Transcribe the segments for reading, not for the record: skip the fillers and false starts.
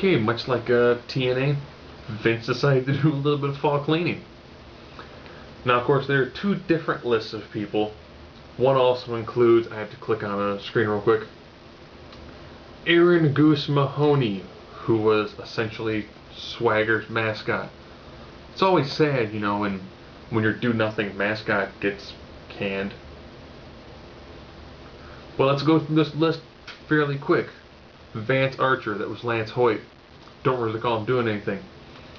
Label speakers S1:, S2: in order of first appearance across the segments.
S1: Okay, much like TNA, Vince decided to do a little bit of fall cleaning. Now, of course, there are two different lists of people. One also includes, I have to click on a screen real quick, Aaron Goose Mahoney, who was essentially Swagger's mascot. It's always sad, when your do nothing mascot gets canned. Well, let's go through this list fairly quick. Vance Archer, that was Lance Hoyt. Don't really call him doing anything.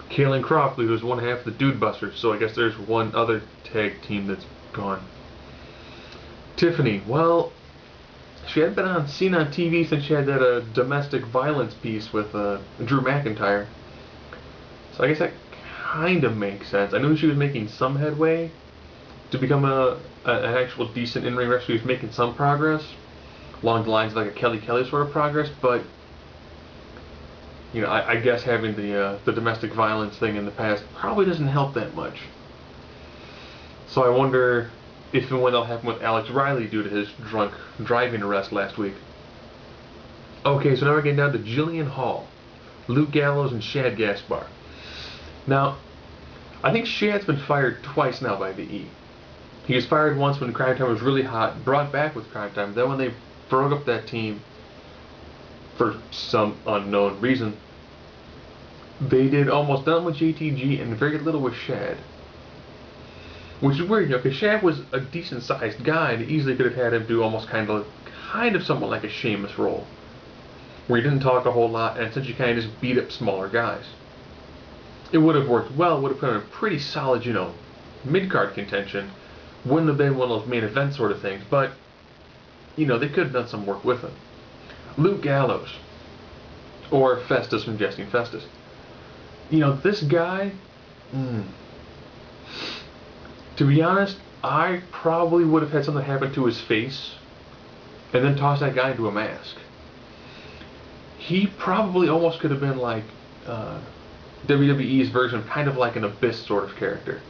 S1: Kalen Croftley, who's one half of the Dude Busters, so I guess there's one other tag team that's gone. Tiffany, well, she hadn't been seen on TV since she had that domestic violence piece with Drew McIntyre. So I guess that kind of makes sense. I knew she was making some headway to become an actual decent in-ring wrestler. She was making some progress, along the lines of like a Kelly Kelly sort of progress, but I guess having the domestic violence thing in the past probably doesn't help that much. So I wonder if and when that'll happen with Alex Riley due to his drunk driving arrest last week. Okay, so now we're getting down to Jillian Hall, Luke Gallows, and Shad Gaspar. Now, I think Shad's been fired twice now by the E. He was fired once when Crime Time was really hot, brought back with Crime Time. Then when they broke up that team, for some unknown reason, they did almost none with JTG and very little with Shad. Which is weird, because Shad was a decent-sized guy, and easily could have had him do almost kind of somewhat like a Sheamus role, where he didn't talk a whole lot, and essentially kind of just beat up smaller guys. It would have worked well, would have put him in a pretty solid, mid-card contention. Wouldn't have been one of those main event sort of things, but, they could have done some work with him. Luke Gallows, or Festus from Jesting Festus. This guy, to be honest, I probably would have had something happen to his face and then tossed that guy into a mask. He probably almost could have been like WWE's version of kind of like an Abyss sort of character.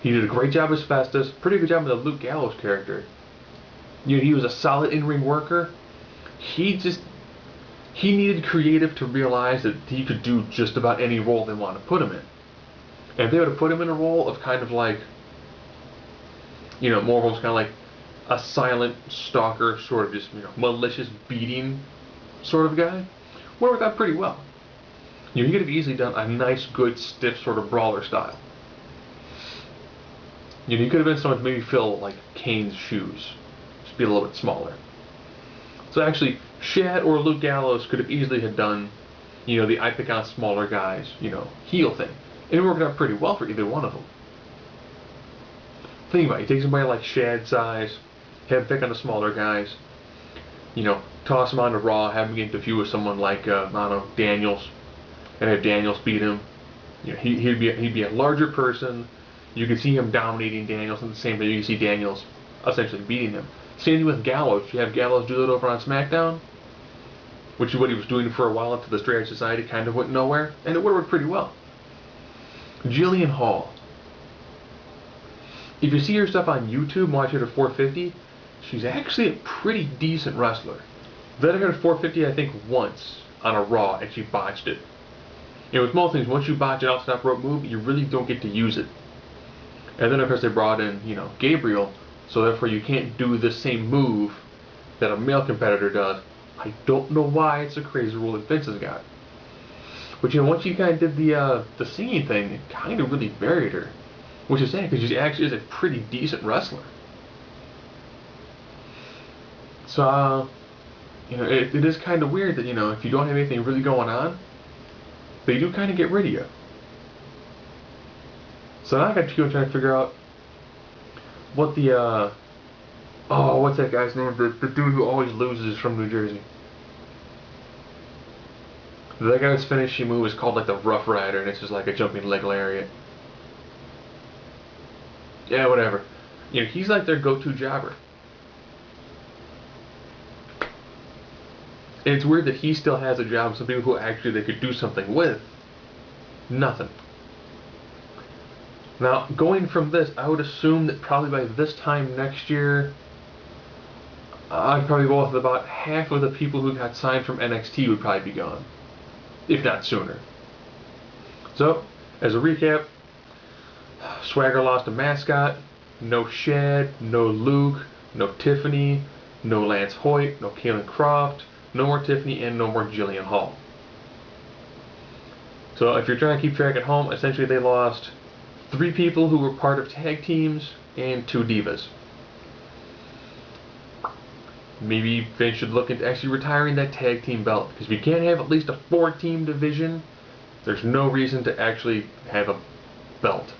S1: He did a great job as Festus, pretty good job with the Luke Gallows character. He was a solid in-ring worker. He needed creative to realize that he could do just about any role they want to put him in. And if they would have put him in a role of kind of like, more of kind of like a silent stalker, sort of just, malicious beating sort of guy, would have worked out pretty well. He could have easily done a nice, good, stiff sort of brawler style. He could have been someone to maybe fill like Kane's shoes, just be a little bit smaller. So actually, Shad or Luke Gallows could have easily had done, the I pick on smaller guys, heel thing. And it worked out pretty well for either one of them. Think about it. You take somebody like Shad's size, have him pick on the smaller guys, toss him onto Raw, have him get into a feud with someone like, Daniels, and have Daniels beat him. He'd be a larger person. You could see him dominating Daniels, and at the same time you can see Daniels essentially beating him. Same thing with Gallows. You have Gallows do that over on SmackDown, which is what he was doing for a while until the Straight Edge Society kind of went nowhere, and it would have worked pretty well. Jillian Hall. If you see her stuff on YouTube and watch her at 450, she's actually a pretty decent wrestler. Then I got her 450, I think, once on a Raw, and she botched it. With most things, once you botch an off-stop rope move, you really don't get to use it. And then, of course, they brought in, Gabriel, so therefore you can't do the same move that a male competitor does. I don't know why it's a crazy rule that Vince has got. But once you kind of did the singing thing, it kind of really buried her. Which is sad, because she actually is a pretty decent wrestler. So, it is kind of weird that, if you don't have anything really going on, they do kind of get rid of you. So now I got to go try to figure out what the, what's that guy's name? The dude who always loses from New Jersey. That guy's finishing move is called like the Rough Rider, and it's just like a jumping leg lariat. Yeah, whatever. He's like their go-to jobber. And it's weird that he still has a job. Some people who actually they could do something with, nothing. Now, going from this, I would assume that probably by this time next year, I'd probably go with about half of the people who got signed from NXT would probably be gone. if not sooner. So, as a recap, Swagger lost a mascot, no Shad, no Luke, no Tiffany, no Lance Hoyt, no Kalen Croft, no more Tiffany, and no more Jillian Hall. So if you're trying to keep track at home, essentially they lost 3 people who were part of tag teams and 2 divas. Maybe Vince should look into actually retiring that tag team belt, because if you can't have at least a 4-team division, there's no reason to actually have a belt.